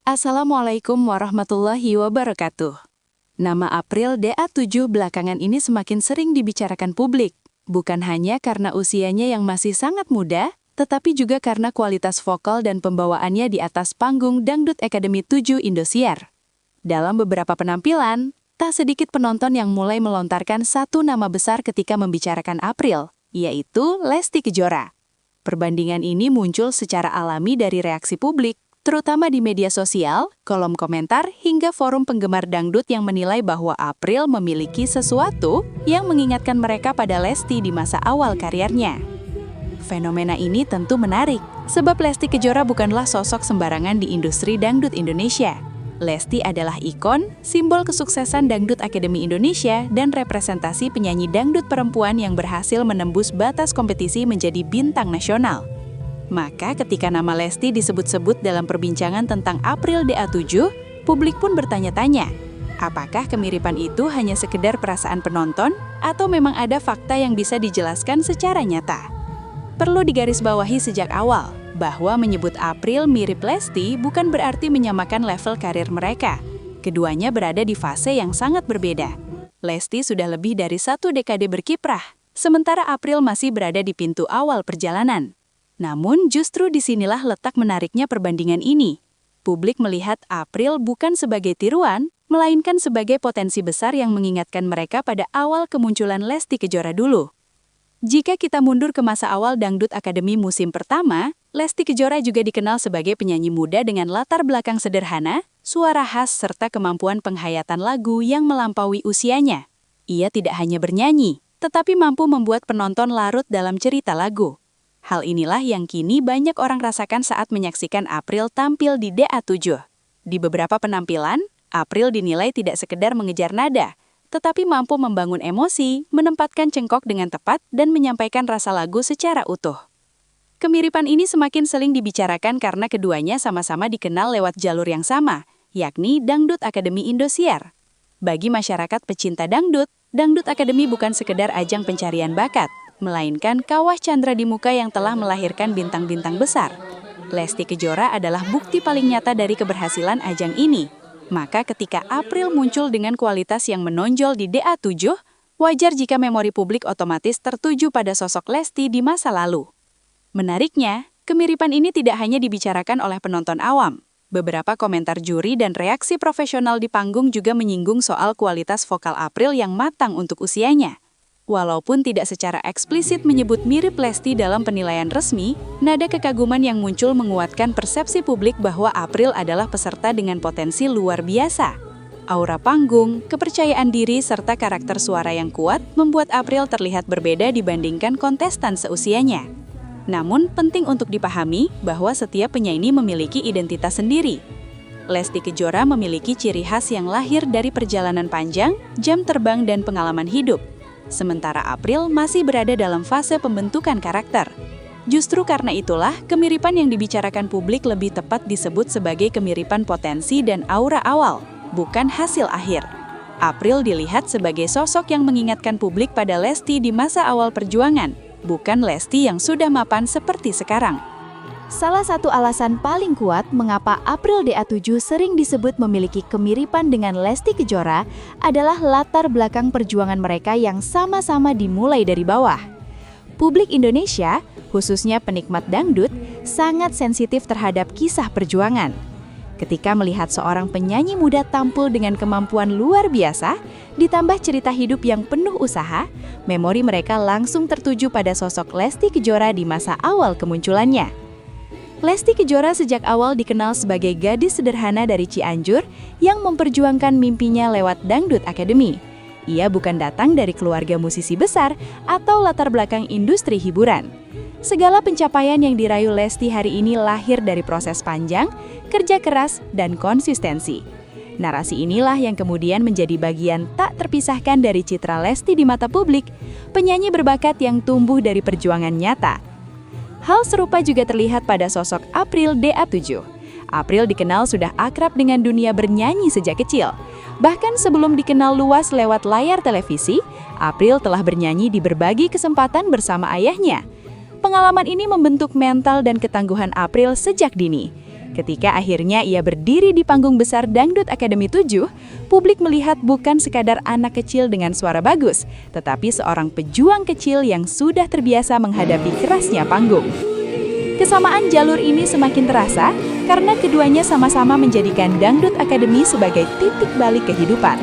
Assalamualaikum warahmatullahi wabarakatuh. Nama April DA7 belakangan ini semakin sering dibicarakan publik, bukan hanya karena usianya yang masih sangat muda, tetapi juga karena kualitas vokal dan pembawaannya di atas panggung Dangdut Academy 7 Indosiar. Dalam beberapa penampilan, tak sedikit penonton yang mulai melontarkan satu nama besar ketika membicarakan April, yaitu Lesti Kejora. Perbandingan ini muncul secara alami dari reaksi publik, terutama di media sosial, kolom komentar, hingga forum penggemar dangdut yang menilai bahwa April memiliki sesuatu yang mengingatkan mereka pada Lesti di masa awal karirnya. Fenomena ini tentu menarik, sebab Lesti Kejora bukanlah sosok sembarangan di industri dangdut Indonesia. Lesti adalah ikon, simbol kesuksesan Dangdut Akademi Indonesia, dan representasi penyanyi dangdut perempuan yang berhasil menembus batas kompetisi menjadi bintang nasional. Maka ketika nama Lesti disebut-sebut dalam perbincangan tentang April DA7, publik pun bertanya-tanya, apakah kemiripan itu hanya sekedar perasaan penonton atau memang ada fakta yang bisa dijelaskan secara nyata? Perlu digarisbawahi sejak awal bahwa menyebut April mirip Lesti bukan berarti menyamakan level karir mereka. Keduanya berada di fase yang sangat berbeda. Lesti sudah lebih dari 1 dekade berkiprah, sementara April masih berada di pintu awal perjalanan. Namun justru disinilah letak menariknya perbandingan ini. Publik melihat April bukan sebagai tiruan, melainkan sebagai potensi besar yang mengingatkan mereka pada awal kemunculan Lesti Kejora dulu. Jika kita mundur ke masa awal Dangdut Akademi musim pertama, Lesti Kejora juga dikenal sebagai penyanyi muda dengan latar belakang sederhana, suara khas serta kemampuan penghayatan lagu yang melampaui usianya. Ia tidak hanya bernyanyi, tetapi mampu membuat penonton larut dalam cerita lagu. Hal inilah yang kini banyak orang rasakan saat menyaksikan April tampil di DA7. Di beberapa penampilan, April dinilai tidak sekedar mengejar nada, tetapi mampu membangun emosi, menempatkan cengkok dengan tepat, dan menyampaikan rasa lagu secara utuh. Kemiripan ini semakin sering dibicarakan karena keduanya sama-sama dikenal lewat jalur yang sama, yakni Dangdut Akademi Indosiar. Bagi masyarakat pecinta dangdut, Dangdut Akademi bukan sekedar ajang pencarian bakat, melainkan kawah candra di muka yang telah melahirkan bintang-bintang besar. Lesti Kejora adalah bukti paling nyata dari keberhasilan ajang ini. Maka ketika April muncul dengan kualitas yang menonjol di DA7, wajar jika memori publik otomatis tertuju pada sosok Lesti di masa lalu. Menariknya, kemiripan ini tidak hanya dibicarakan oleh penonton awam. Beberapa komentar juri dan reaksi profesional di panggung juga menyinggung soal kualitas vokal April yang matang untuk usianya. Walaupun tidak secara eksplisit menyebut mirip Lesti dalam penilaian resmi, nada kekaguman yang muncul menguatkan persepsi publik bahwa April adalah peserta dengan potensi luar biasa. Aura panggung, kepercayaan diri, serta karakter suara yang kuat membuat April terlihat berbeda dibandingkan kontestan seusianya. Namun, penting untuk dipahami bahwa setiap penyanyi memiliki identitas sendiri. Lesti Kejora memiliki ciri khas yang lahir dari perjalanan panjang, jam terbang, dan pengalaman hidup. Sementara April masih berada dalam fase pembentukan karakter. Justru karena itulah, kemiripan yang dibicarakan publik lebih tepat disebut sebagai kemiripan potensi dan aura awal, bukan hasil akhir. April dilihat sebagai sosok yang mengingatkan publik pada Lesti di masa awal perjuangan, bukan Lesti yang sudah mapan seperti sekarang. Salah satu alasan paling kuat mengapa April DA7 sering disebut memiliki kemiripan dengan Lesti Kejora adalah latar belakang perjuangan mereka yang sama-sama dimulai dari bawah. Publik Indonesia, khususnya penikmat dangdut, sangat sensitif terhadap kisah perjuangan. Ketika melihat seorang penyanyi muda tampil dengan kemampuan luar biasa, ditambah cerita hidup yang penuh usaha, memori mereka langsung tertuju pada sosok Lesti Kejora di masa awal kemunculannya. Lesti Kejora sejak awal dikenal sebagai gadis sederhana dari Cianjur yang memperjuangkan mimpinya lewat Dangdut Akademi. Ia bukan datang dari keluarga musisi besar atau latar belakang industri hiburan. Segala pencapaian yang diraih Lesti hari ini lahir dari proses panjang, kerja keras, dan konsistensi. Narasi inilah yang kemudian menjadi bagian tak terpisahkan dari citra Lesti di mata publik, penyanyi berbakat yang tumbuh dari perjuangan nyata. Hal serupa juga terlihat pada sosok April DA7. April dikenal sudah akrab dengan dunia bernyanyi sejak kecil. Bahkan sebelum dikenal luas lewat layar televisi, April telah bernyanyi di berbagai kesempatan bersama ayahnya. Pengalaman ini membentuk mental dan ketangguhan April sejak dini. Ketika akhirnya ia berdiri di panggung besar Dangdut Akademi 7, publik melihat bukan sekadar anak kecil dengan suara bagus, tetapi seorang pejuang kecil yang sudah terbiasa menghadapi kerasnya panggung. Kesamaan jalur ini semakin terasa karena keduanya sama-sama menjadikan Dangdut Akademi sebagai titik balik kehidupan.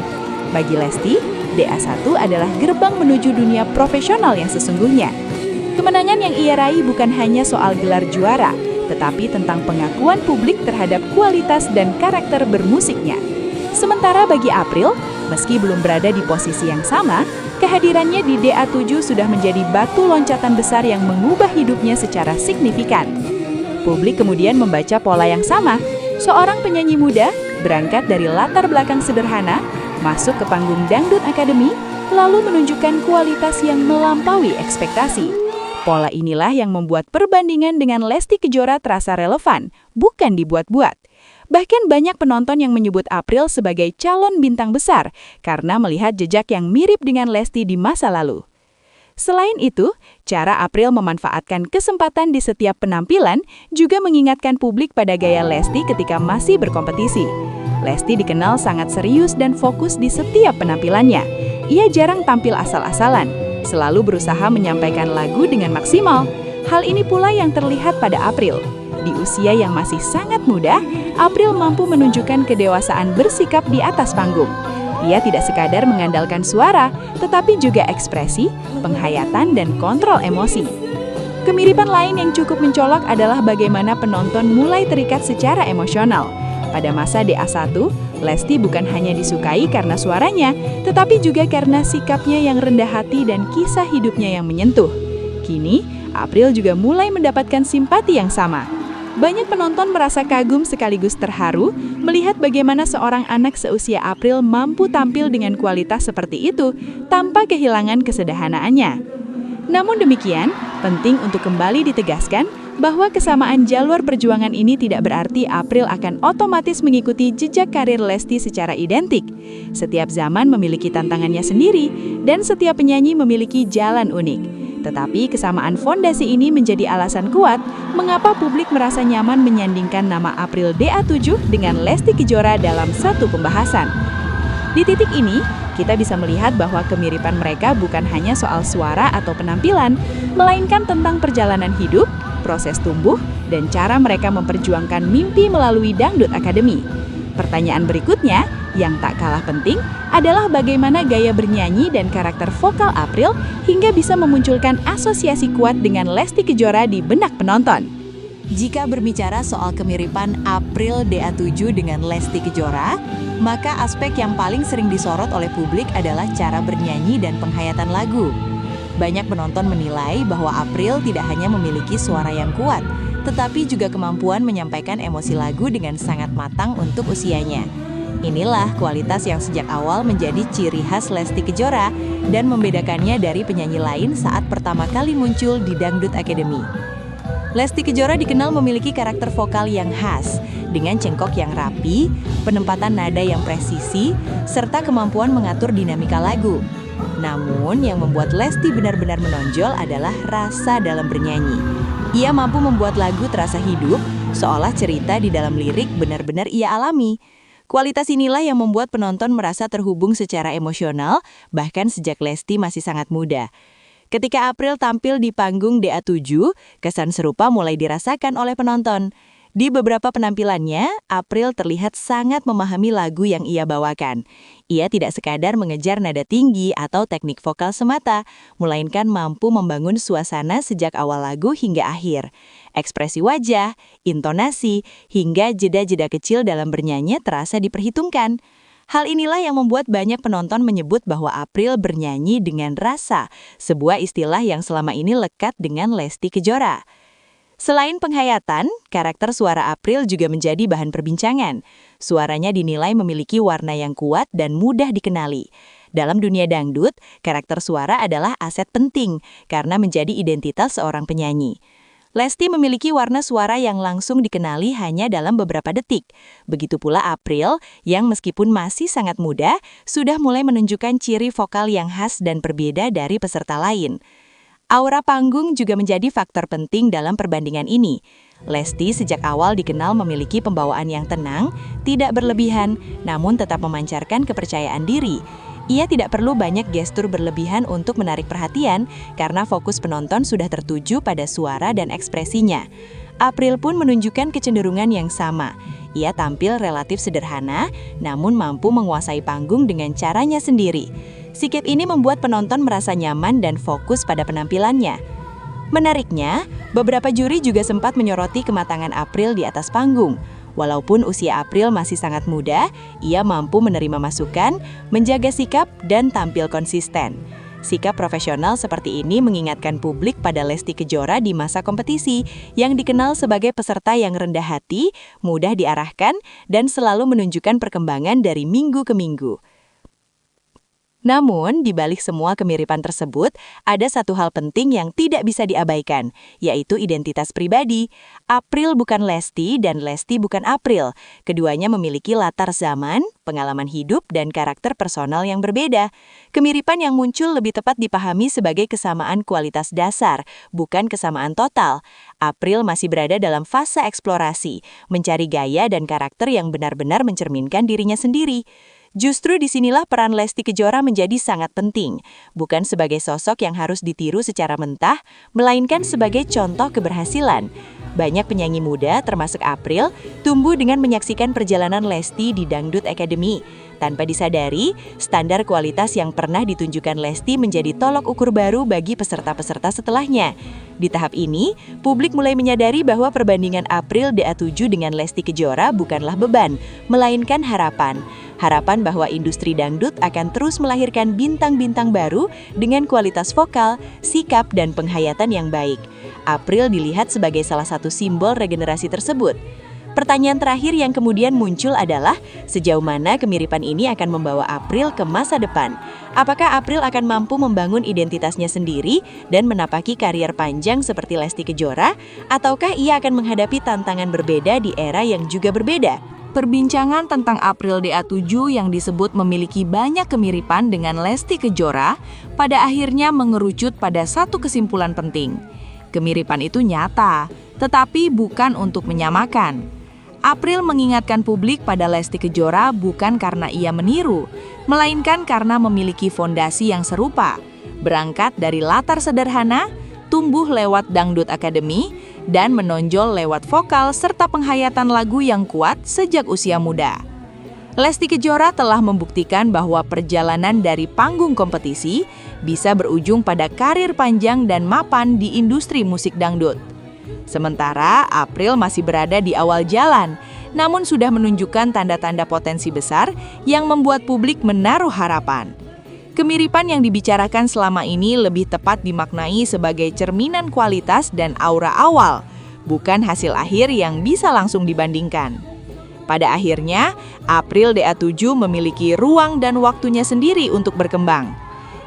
Bagi Lesti, DA1 adalah gerbang menuju dunia profesional yang sesungguhnya. Kemenangan yang ia raih bukan hanya soal gelar juara, tetapi tentang pengakuan publik terhadap kualitas dan karakter bermusiknya. Sementara bagi April, meski belum berada di posisi yang sama, kehadirannya di DA7 sudah menjadi batu loncatan besar yang mengubah hidupnya secara signifikan. Publik kemudian membaca pola yang sama, seorang penyanyi muda berangkat dari latar belakang sederhana, masuk ke panggung Dangdut Akademi, lalu menunjukkan kualitas yang melampaui ekspektasi. Pola inilah yang membuat perbandingan dengan Lesti Kejora terasa relevan, bukan dibuat-buat. Bahkan banyak penonton yang menyebut April sebagai calon bintang besar karena melihat jejak yang mirip dengan Lesti di masa lalu. Selain itu, cara April memanfaatkan kesempatan di setiap penampilan juga mengingatkan publik pada gaya Lesti ketika masih berkompetisi. Lesti dikenal sangat serius dan fokus di setiap penampilannya. Ia jarang tampil asal-asalan, selalu berusaha menyampaikan lagu dengan maksimal. Hal ini pula yang terlihat pada April. Di usia yang masih sangat muda, April mampu menunjukkan kedewasaan bersikap di atas panggung. Ia tidak sekadar mengandalkan suara, tetapi juga ekspresi, penghayatan, dan kontrol emosi. Kemiripan lain yang cukup mencolok adalah bagaimana penonton mulai terikat secara emosional. Pada masa DA1, Lesti bukan hanya disukai karena suaranya, tetapi juga karena sikapnya yang rendah hati dan kisah hidupnya yang menyentuh. Kini, April juga mulai mendapatkan simpati yang sama. Banyak penonton merasa kagum sekaligus terharu melihat bagaimana seorang anak seusia April mampu tampil dengan kualitas seperti itu tanpa kehilangan kesederhanaannya. Namun demikian, penting untuk kembali ditegaskan bahwa kesamaan jalur perjuangan ini tidak berarti April akan otomatis mengikuti jejak karir Lesti secara identik. Setiap zaman memiliki tantangannya sendiri, dan setiap penyanyi memiliki jalan unik. Tetapi kesamaan fondasi ini menjadi alasan kuat mengapa publik merasa nyaman menyandingkan nama April DA7 dengan Lesti Kejora dalam satu pembahasan. Di titik ini, kita bisa melihat bahwa kemiripan mereka bukan hanya soal suara atau penampilan, melainkan tentang perjalanan hidup, proses tumbuh, dan cara mereka memperjuangkan mimpi melalui Dangdut Akademi. Pertanyaan berikutnya, yang tak kalah penting, adalah bagaimana gaya bernyanyi dan karakter vokal April hingga bisa memunculkan asosiasi kuat dengan Lesti Kejora di benak penonton. Jika berbicara soal kemiripan April DA7 dengan Lesti Kejora, maka aspek yang paling sering disorot oleh publik adalah cara bernyanyi dan penghayatan lagu. Banyak penonton menilai bahwa April tidak hanya memiliki suara yang kuat, tetapi juga kemampuan menyampaikan emosi lagu dengan sangat matang untuk usianya. Inilah kualitas yang sejak awal menjadi ciri khas Lesti Kejora dan membedakannya dari penyanyi lain saat pertama kali muncul di Dangdut Academy. Lesti Kejora dikenal memiliki karakter vokal yang khas, dengan cengkok yang rapi, penempatan nada yang presisi, serta kemampuan mengatur dinamika lagu. Namun, yang membuat Lesti benar-benar menonjol adalah rasa dalam bernyanyi. Ia mampu membuat lagu terasa hidup, seolah cerita di dalam lirik benar-benar ia alami. Kualitas inilah yang membuat penonton merasa terhubung secara emosional, bahkan sejak Lesti masih sangat muda. Ketika April tampil di panggung DA7, kesan serupa mulai dirasakan oleh penonton. Di beberapa penampilannya, April terlihat sangat memahami lagu yang ia bawakan. Ia tidak sekadar mengejar nada tinggi atau teknik vokal semata, melainkan mampu membangun suasana sejak awal lagu hingga akhir. Ekspresi wajah, intonasi, hingga jeda-jeda kecil dalam bernyanyi terasa diperhitungkan. Hal inilah yang membuat banyak penonton menyebut bahwa April bernyanyi dengan rasa, sebuah istilah yang selama ini lekat dengan Lesti Kejora. Selain penghayatan, karakter suara April juga menjadi bahan perbincangan. Suaranya dinilai memiliki warna yang kuat dan mudah dikenali. Dalam dunia dangdut, karakter suara adalah aset penting karena menjadi identitas seorang penyanyi. Lesti memiliki warna suara yang langsung dikenali hanya dalam beberapa detik. Begitu pula April, yang meskipun masih sangat muda, sudah mulai menunjukkan ciri vokal yang khas dan berbeda dari peserta lain. Aura panggung juga menjadi faktor penting dalam perbandingan ini. Lesti sejak awal dikenal memiliki pembawaan yang tenang, tidak berlebihan, namun tetap memancarkan kepercayaan diri. Ia tidak perlu banyak gestur berlebihan untuk menarik perhatian karena fokus penonton sudah tertuju pada suara dan ekspresinya. April pun menunjukkan kecenderungan yang sama. Ia tampil relatif sederhana, namun mampu menguasai panggung dengan caranya sendiri. Sikap ini membuat penonton merasa nyaman dan fokus pada penampilannya. Menariknya, beberapa juri juga sempat menyoroti kematangan April di atas panggung. Walaupun usia April masih sangat muda, ia mampu menerima masukan, menjaga sikap, dan tampil konsisten. Sikap profesional seperti ini mengingatkan publik pada Lesti Kejora di masa kompetisi, yang dikenal sebagai peserta yang rendah hati, mudah diarahkan, dan selalu menunjukkan perkembangan dari minggu ke minggu. Namun, di balik semua kemiripan tersebut, ada satu hal penting yang tidak bisa diabaikan, yaitu identitas pribadi. April bukan Lesti dan Lesti bukan April. Keduanya memiliki latar zaman, pengalaman hidup, dan karakter personal yang berbeda. Kemiripan yang muncul lebih tepat dipahami sebagai kesamaan kualitas dasar, bukan kesamaan total. April masih berada dalam fase eksplorasi, mencari gaya dan karakter yang benar-benar mencerminkan dirinya sendiri. Justru disinilah peran Lesti Kejora menjadi sangat penting, bukan sebagai sosok yang harus ditiru secara mentah, melainkan sebagai contoh keberhasilan. Banyak penyanyi muda, termasuk April, tumbuh dengan menyaksikan perjalanan Lesti di Dangdut Academy. Tanpa disadari, standar kualitas yang pernah ditunjukkan Lesti menjadi tolok ukur baru bagi peserta-peserta setelahnya. Di tahap ini, publik mulai menyadari bahwa perbandingan April DA7 dengan Lesti Kejora bukanlah beban, melainkan harapan. Harapan bahwa industri dangdut akan terus melahirkan bintang-bintang baru dengan kualitas vokal, sikap, dan penghayatan yang baik. April dilihat sebagai salah satu simbol regenerasi tersebut. Pertanyaan terakhir yang kemudian muncul adalah, sejauh mana kemiripan ini akan membawa April ke masa depan? Apakah April akan mampu membangun identitasnya sendiri dan menapaki karier panjang seperti Lesti Kejora? Ataukah ia akan menghadapi tantangan berbeda di era yang juga berbeda? Perbincangan tentang April DA7 yang disebut memiliki banyak kemiripan dengan Lesti Kejora pada akhirnya mengerucut pada satu kesimpulan penting. Kemiripan itu nyata, tetapi bukan untuk menyamakan. April mengingatkan publik pada Lesti Kejora bukan karena ia meniru, melainkan karena memiliki fondasi yang serupa, berangkat dari latar sederhana, tumbuh lewat Dangdut Academy, dan menonjol lewat vokal serta penghayatan lagu yang kuat sejak usia muda. Lesti Kejora telah membuktikan bahwa perjalanan dari panggung kompetisi bisa berujung pada karir panjang dan mapan di industri musik dangdut. Sementara April masih berada di awal jalan, namun sudah menunjukkan tanda-tanda potensi besar yang membuat publik menaruh harapan. Kemiripan yang dibicarakan selama ini lebih tepat dimaknai sebagai cerminan kualitas dan aura awal, bukan hasil akhir yang bisa langsung dibandingkan. Pada akhirnya, April DA7 memiliki ruang dan waktunya sendiri untuk berkembang.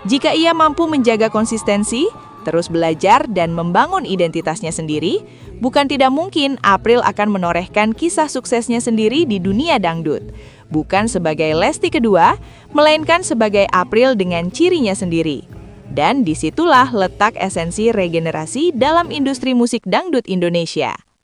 Jika ia mampu menjaga konsistensi, terus belajar dan membangun identitasnya sendiri, bukan tidak mungkin April akan menorehkan kisah suksesnya sendiri di dunia dangdut. Bukan sebagai Lesti kedua, melainkan sebagai April dengan cirinya sendiri. Dan disitulah letak esensi regenerasi dalam industri musik dangdut Indonesia.